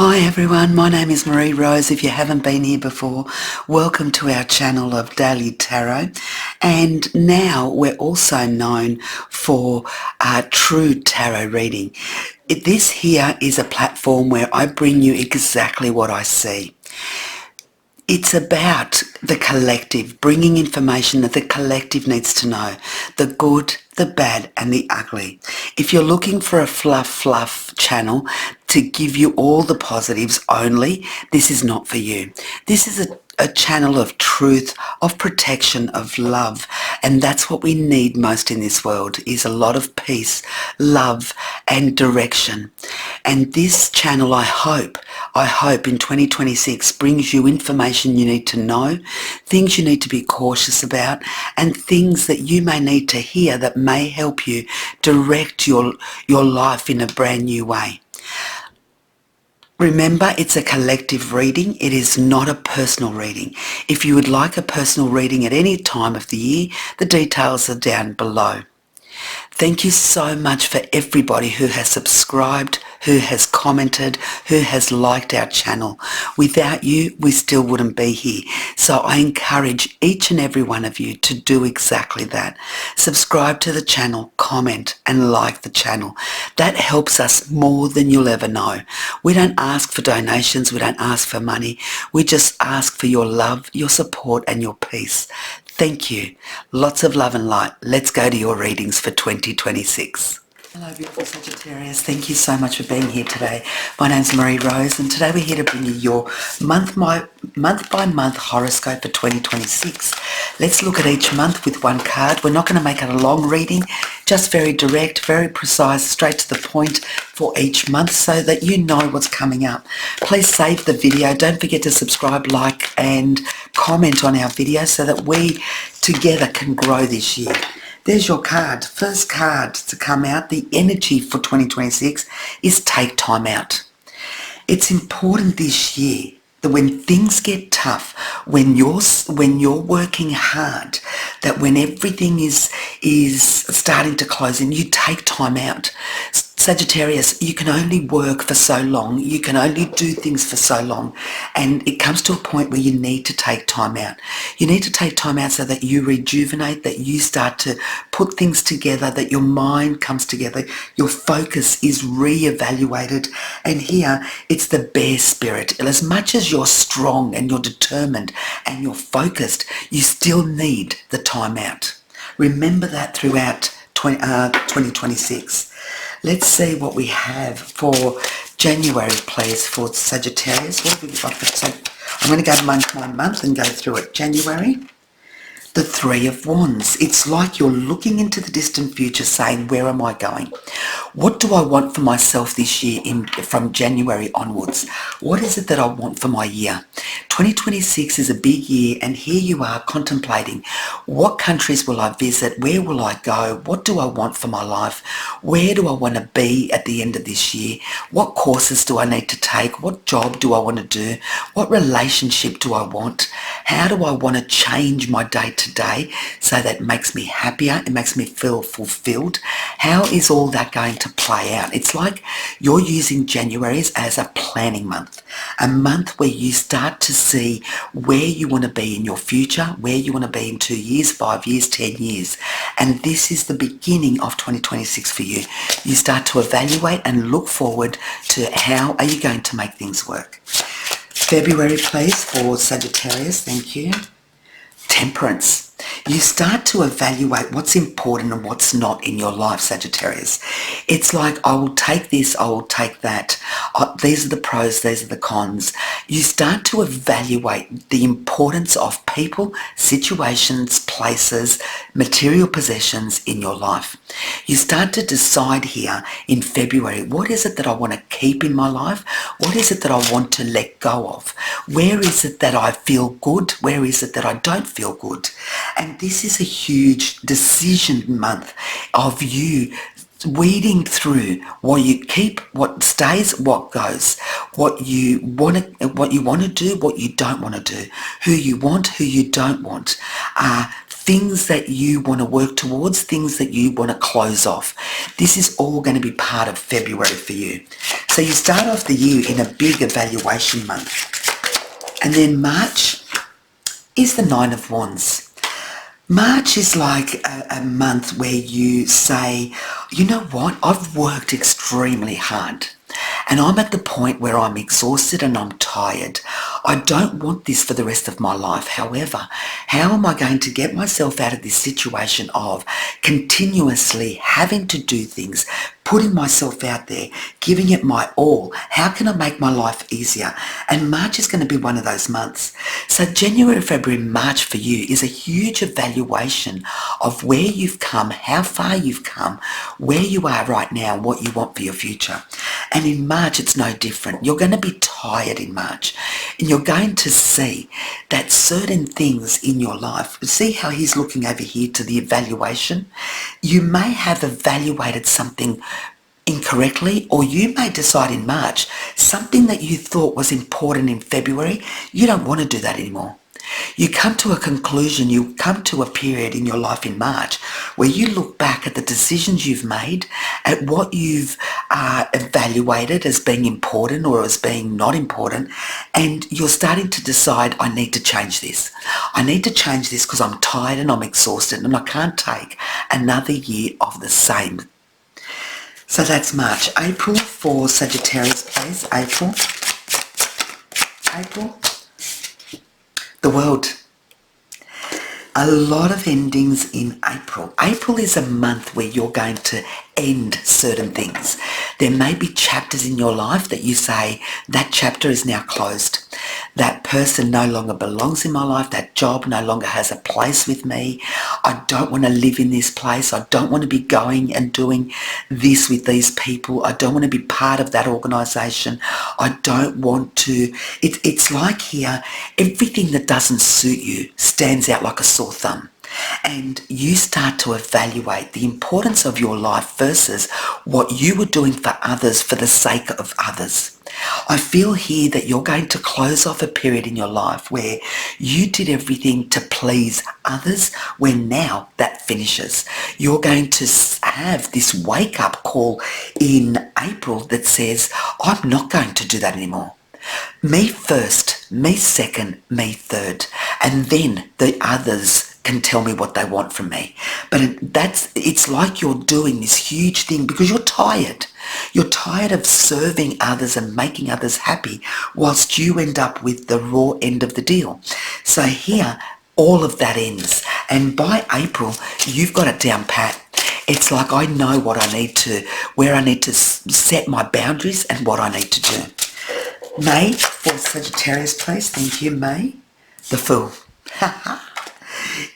Hi everyone, my name is Marie Rose. If you haven't been here before, welcome to our channel of Daily Tarot. And now we're also known for True Tarot Reading. This here is a platform where I bring you exactly what I see. It's about the collective, bringing information that the collective needs to know, the good, the bad and the ugly. If you're looking for a fluff channel to give you all the positives only, this is not for you. This is a channel of truth, of protection, of love, and that's what we need most in this world, is a lot of peace, love and direction. And this channel, I hope in 2026 brings you information you need to know, things you need to be cautious about, and things that you may need to hear that may help you direct your life in a brand new way. Remember, it's a collective reading. It is not a personal reading. If you would like a personal reading at any time of the year, the details are down below. Thank you so much for everybody who has subscribed, who has commented, who has liked our channel. Without you, we still wouldn't be here. So I encourage each and every one of you to do exactly that. Subscribe to the channel, comment and like the channel. That helps us more than you'll ever know. We don't ask for donations, we don't ask for money. We just ask for your love, your support and your peace. Thank you. Lots of love and light. Let's go to your readings for 2026. Hello beautiful Sagittarius, thank you so much for being here today. My name's Marie Rose and today we're here to bring you your month by month horoscope for 2026. Let's look at each month with one card. We're not going to make it a long reading, just very direct, very precise, straight to the point for each month so that you know what's coming up. Please save the video. Don't forget to subscribe, like and comment on our video so that we together can grow this year. There's your card. First card to come out, the energy for 2026 is take time out. It's important this year that when things get tough, when you're working hard, that when everything is starting to close in, you take time out. Sagittarius, you can only work for so long, you can only do things for so long, and it comes to a point where you need to take time out. You need to take time out so that you rejuvenate, that you start to put things together, that your mind comes together, your focus is re-evaluated, and here it's the bear spirit. As much as you're strong and you're determined and you're focused, you still need the time out. Remember that throughout 2026. Let's see what we have for January, please, for Sagittarius. What have we got for I'm going to go month by month and go through it. January, the Three of Wands. It's like you're looking into the distant future saying, where am I going? What do I want for myself this year from January onwards? What is it that I want for my year? 2026 is a big year and here you are contemplating, what countries will I visit? Where will I go? What do I want for my life? Where do I want to be at the end of this year? What courses do I need to take? What job do I want to do? What relationship do I want? How do I want to change my day to day so that it makes me happier, it makes me feel fulfilled? How is all that going to play out? It's like you're using January as a planning month, a month where you start to see where you want to be in your future, where you want to be in 2 years, 5 years, 10 years. And this is the beginning of 2026 for you. You start to evaluate and look forward to how are you going to make things work. February, please, for Sagittarius. Thank you. Temperance. You start to evaluate what's important and what's not in your life, Sagittarius. It's like, I will take this, I will take that. These are the pros, these are the cons. You start to evaluate the importance of people, situations, places, material possessions in your life. You start to decide here in February, what is it that I want to keep in my life? What is it that I want to let go of? Where is it that I feel good? Where is it that I don't feel good? And this is a huge decision month of you weeding through what you keep, what stays, what goes, what you want to do, what you don't want to do, who you want, who you don't want, things that you want to work towards, things that you want to close off. This is all going to be part of February for you. So you start off the year in a big evaluation month. And then March is the Nine of Wands. March is like a month where you say, you know what, I've worked extremely hard and I'm at the point where I'm exhausted and I'm tired. I don't want this for the rest of my life. However, how am I going to get myself out of this situation of continuously having to do things, putting myself out there, giving it my all? How can I make my life easier? And March is going to be one of those months. So January, February, March for you is a huge evaluation of where you've come, how far you've come, where you are right now, and what you want for your future. And in March, it's no different. You're going to be tired in March, and you're going to see that certain things in your life, see how he's looking over here to the evaluation? You may have evaluated something incorrectly, or you may decide in March something that you thought was important in February, you don't want to do that anymore. You come to a conclusion, you come to a period in your life in March where you look back at the decisions you've made, at what you've evaluated as being important or as being not important, and you're starting to decide, I need to change this. I need to change this because I'm tired and I'm exhausted and I can't take another year of the same. So that's March. April for Sagittarius, please. April. The World. A lot of endings in April. April is a month where you're going to end certain things. There may be chapters in your life that you say, that chapter is now closed. That person no longer belongs in my life. That job no longer has a place with me. I don't want to live in this place. I don't want to be going and doing this with these people. I don't want to be part of that organisation. I don't want to. It's like here, everything that doesn't suit you stands out like a sore thumb. And you start to evaluate the importance of your life versus what you were doing for others for the sake of others. I feel here that you're going to close off a period in your life where you did everything to please others, where now that finishes. You're going to have this wake-up call in April that says, I'm not going to do that anymore. Me first, me second, me third, and then the others can tell me what they want from me. But it's like you're doing this huge thing because you're tired. You're tired of serving others and making others happy whilst you end up with the raw end of the deal. So here, all of that ends. And by April, you've got it down pat. It's like I know what I need to, where I need to set my boundaries and what I need to do. May for Sagittarius, please. Thank you, May. The Fool.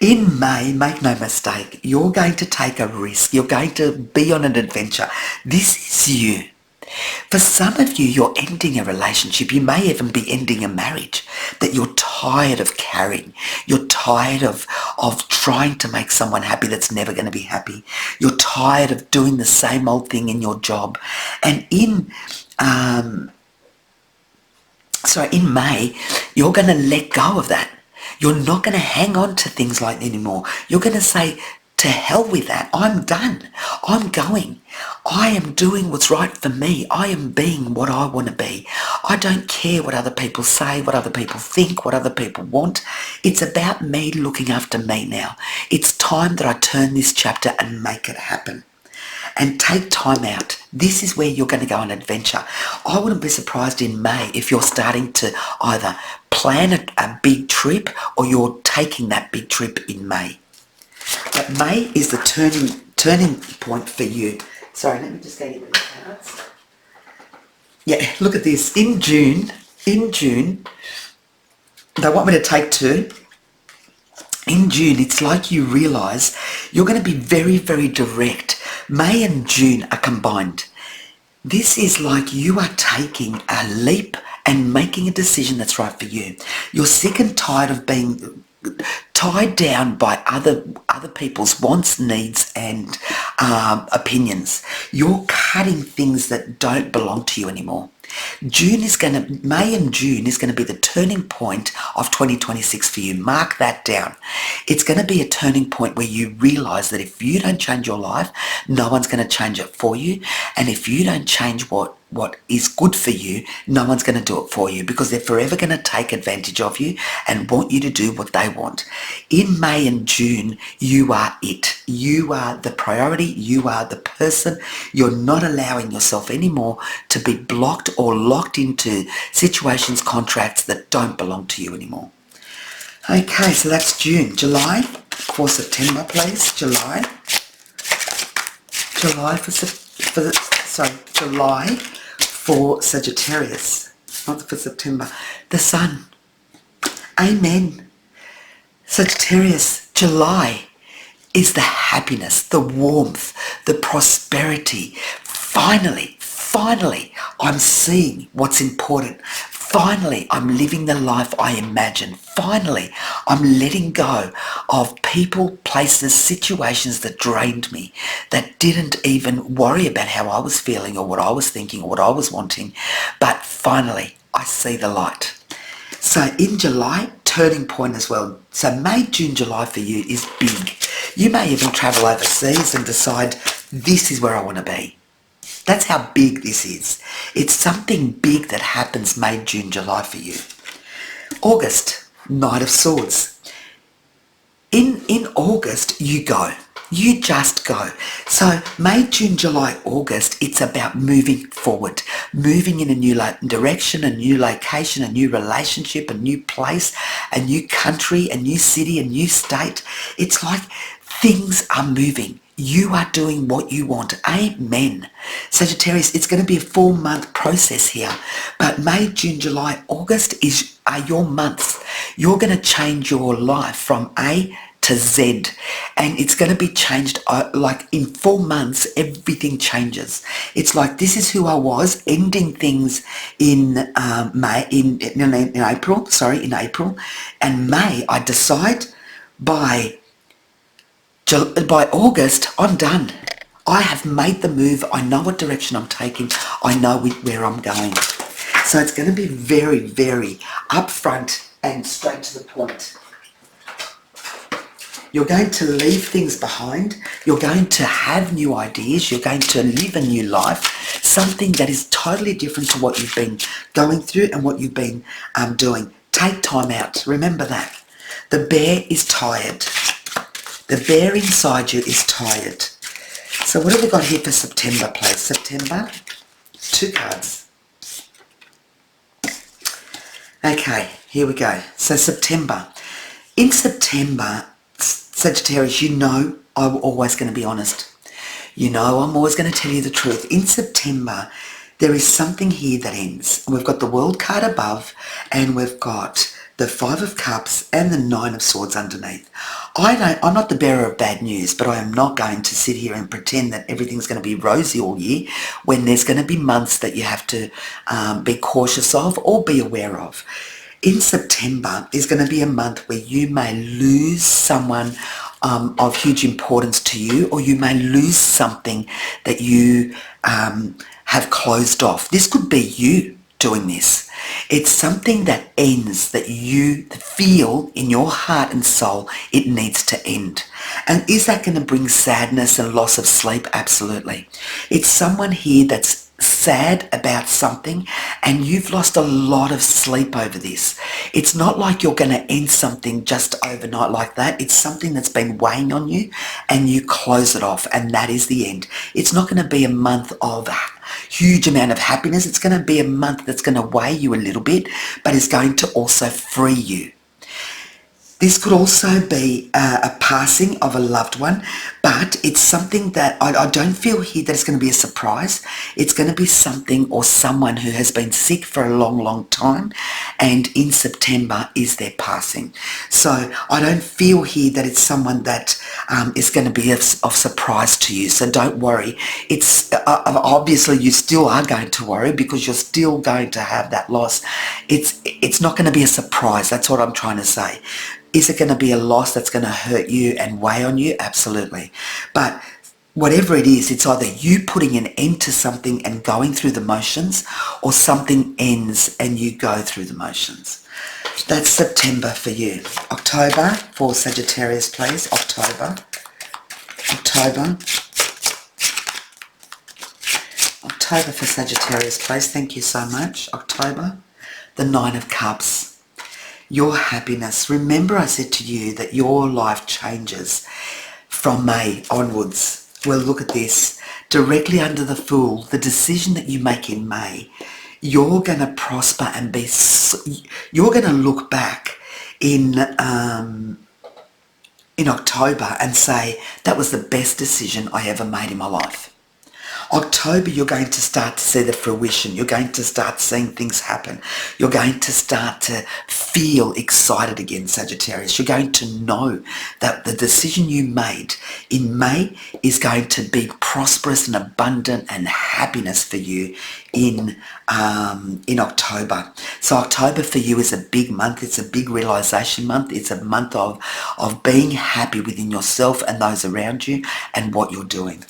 In May, make no mistake, you're going to take a risk. You're going to be on an adventure. This is you. For some of you, you're ending a relationship. You may even be ending a marriage that you're tired of carrying. You're tired of trying to make someone happy that's never going to be happy. You're tired of doing the same old thing in your job. And in May, you're going to let go of that. You're not going to hang on to things like that anymore. You're going to say, to hell with that. I'm done. I'm going. I am doing what's right for me. I am being what I want to be. I don't care what other people say, what other people think, what other people want. It's about me looking after me now. It's time that I turn this chapter and make it happen. And take time out. This is where you're going to go on an adventure. I wouldn't be surprised in May if you're starting to either plan a big trip or you're taking that big trip in May. But May is the turning point for you. Sorry, let me just go get the cards. Yeah, look at this. In June, they want me to take two. In June, it's like you realise you're going to be very, very direct. May and June are combined. This is like you are taking a leap and making a decision that's right for you. You're sick and tired of being tied down by other people's wants, needs and opinions. You're cutting things that don't belong to you anymore. May and June is going to be the turning point of 2026 for you. Mark that down. It's going to be a turning point where you realise that if you don't change your life, no one's going to change it for you. And if you don't change what what is good for you, no one's going to do it for you, because they're forever going to take advantage of you and want you to do what they want. In May and June, you are it. You are the priority. You are the person. You're not allowing yourself anymore to be blocked or locked into situations, contracts that don't belong to you anymore. Okay, so that's June. July for September, please. July for Sagittarius, not for September. The Sun. Amen. Sagittarius, July is the happiness, the warmth, the prosperity. Finally, I'm seeing what's important. Finally, I'm living the life I imagine. Finally, I'm letting go of people, places, situations that drained me, that didn't even worry about how I was feeling or what I was thinking or what I was wanting. But finally, I see the light. So in July, turning point as well. So May, June, July for you is big. You may even travel overseas and decide this is where I want to be. That's how big this is. It's something big that happens May, June, July for you. August, Knight of Swords. In August, you go. You just go. So May, June, July, August, it's about moving forward, moving in a new direction, a new location, a new relationship, a new place, a new country, a new city, a new state. It's like things are moving. You are doing what you want. Amen. Sagittarius, it's going to be a 4-month process here. But May, June, July, August are your months. You're going to change your life from A to Z. And it's going to be changed like in 4 months, everything changes. It's like this is who I was, ending things in April. And May, I decide by August, I'm done. I have made the move. I know what direction I'm taking. I know where I'm going. So it's going to be very, very upfront and straight to the point. You're going to leave things behind. You're going to have new ideas. You're going to live a new life. Something that is totally different to what you've been going through and what you've been doing. Take time out. Remember that. The bear is tired. The bear inside you is tired. So what have we got here for September, please? September, 2 cards. Okay, here we go. So September. In September, Sagittarius, you know I'm always going to be honest. You know I'm always going to tell you the truth. In September, there is something here that ends. We've got the World card above and we've got the 5 of Cups and the 9 of Swords underneath. I'm not the bearer of bad news, but I am not going to sit here and pretend that everything's going to be rosy all year when there's going to be months that you have to be cautious of or be aware of. In September is going to be a month where you may lose someone of huge importance to you, or you may lose something that you have closed off. This could be you doing this. It's something that ends, that you feel in your heart and soul it needs to end. And is that going to bring sadness and loss of sleep? Absolutely. It's someone here that's sad about something and you've lost a lot of sleep over this. It's not like you're going to end something just overnight like that. It's something that's been weighing on you and you close it off, and that is the end. It's not going to be a month of huge amount of happiness. It's going to be a month that's going to weigh you a little bit, but is going to also free you. This could also be a passing of a loved one, but it's something that I don't feel here that it's going to be a surprise. It's going to be something or someone who has been sick for a long, long time, and in September is their passing. So I don't feel here that it's someone that is going to be of surprise to you. So don't worry. It's obviously you still are going to worry because you're still going to have that loss. It's not going to be a surprise. That's what I'm trying to say. Is it going to be a loss that's going to hurt you and weigh on you? Absolutely. But whatever it is, it's either you putting an end to something and going through the motions, or something ends and you go through the motions. That's September for you. October for Sagittarius, please. October October for Sagittarius, please. Thank you so much. October, the Nine of Cups. Your happiness. Remember I said to you that your life changes from May onwards. Well, look at this. Directly under the Fool, the decision that you make in May, you're going to prosper and be... You're going to look back in October and say, that was the best decision I ever made in my life. October, you're going to start to see the fruition. You're going to start seeing things happen. You're going to start to feel excited again, Sagittarius. You're going to know that the decision you made in May is going to be prosperous and abundant and happiness for you in October. So October for you is a big month. It's a big realization month. It's a month of being happy within yourself and those around you and what you're doing.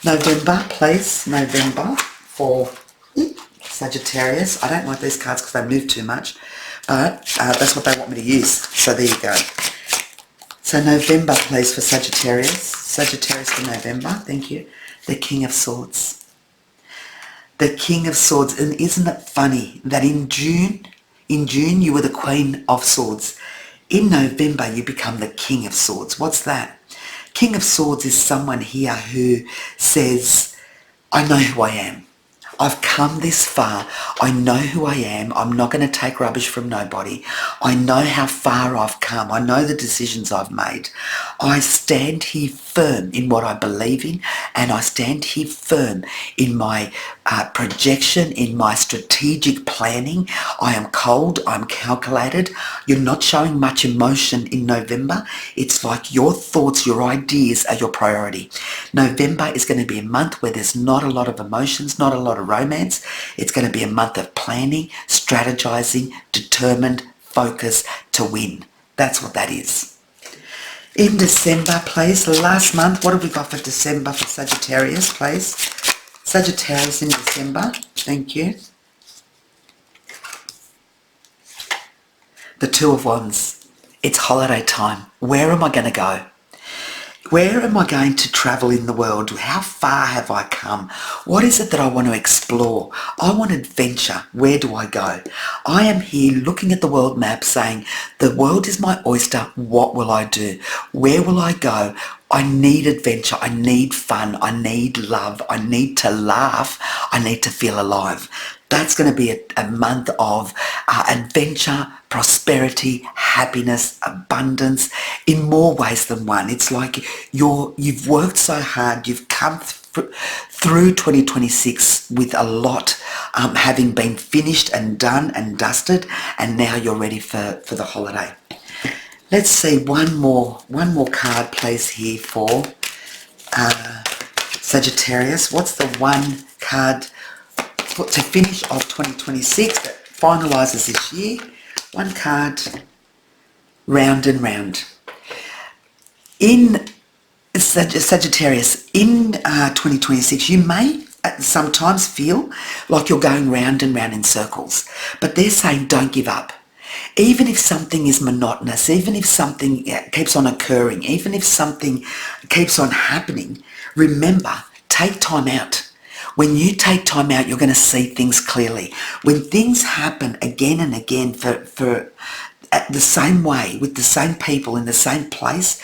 November, please. November for Sagittarius. I don't like these cards because they move too much, but that's what they want me to use. So there you go. So November, please, for Sagittarius. Sagittarius for November. Thank you. The King of Swords. The King of Swords. And isn't it funny that in June you were the Queen of Swords. In November, you become the King of Swords. What's that? King of Swords is someone here who says, I know who I am. I've come this far. I know who I am. I'm not going to take rubbish from nobody. I know how far I've come. I know the decisions I've made. I stand here firm in what I believe in, and I stand here firm in my projection, in my strategic planning. I am cold. I'm calculated. You're not showing much emotion in November. It's like your thoughts, your ideas are your priority. November is going to be a month where there's not a lot of emotions, not a lot of romance. It's going to be a month of planning, strategizing, determined, focus to win. That's what that is. In December, please, the last month, what have we got for December for Sagittarius, please? Sagittarius in December, thank you. The Two of Wands. It's holiday time. Where am I going to go? Where am I going to travel in the world? How far have I come? What is it that I want to explore? I want adventure. Where do I go? I am here looking at the world map saying, the world is my oyster. What will I do? Where will I go? I need adventure. I need fun. I need love. I need to laugh. I need to feel alive. That's going to be a month of adventure, prosperity, happiness, abundance in more ways than one. It's like you've worked so hard, you've come through 2026 with a lot having been finished and done and dusted, and now you're ready for the holiday. Let's see one more card, please, here for Sagittarius. What's the one card to finish off 2026 that finalises this year? One card, round and round. In Sagittarius, in 2026, you may sometimes feel like you're going round and round in circles, but they're saying don't give up. Even if something is monotonous, even if something keeps on occurring, even if something keeps on happening, remember, take time out. When you take time out, you're going to see things clearly. When things happen again and again for the same way, with the same people in the same place,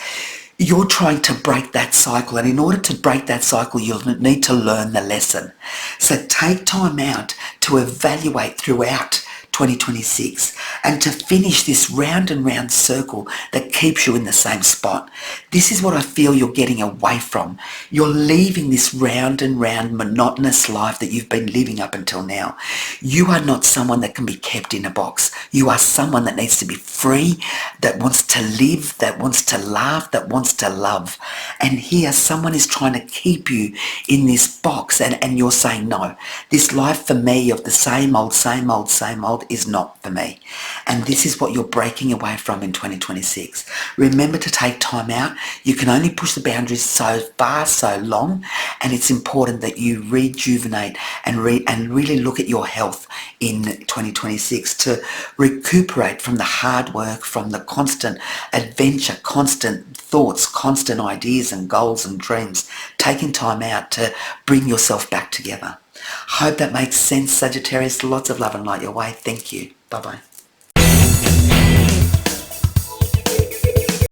you're trying to break that cycle. And in order to break that cycle, you'll need to learn the lesson. So take time out to evaluate throughout 2026 and to finish this round and round circle that keeps you in the same spot. This is what I feel you're getting away from. You're leaving this round and round monotonous life that you've been living up until now. You are not someone that can be kept in a box. You are someone that needs to be free, that wants to live, that wants to laugh, that wants to love. And here someone is trying to keep you in this box, and you're saying, no, this life for me of the same old is not for me. And this is what you're breaking away from in 2026. Remember to take time out. You can only push the boundaries so far, so long, and it's important that you rejuvenate and really look at your health in 2026 to recuperate from the hard work, from the constant adventure, constant thoughts, constant ideas and goals and dreams. Taking time out to bring yourself back together. Hope that makes sense, Sagittarius. Lots of love and light your way. Thank you. Bye-bye.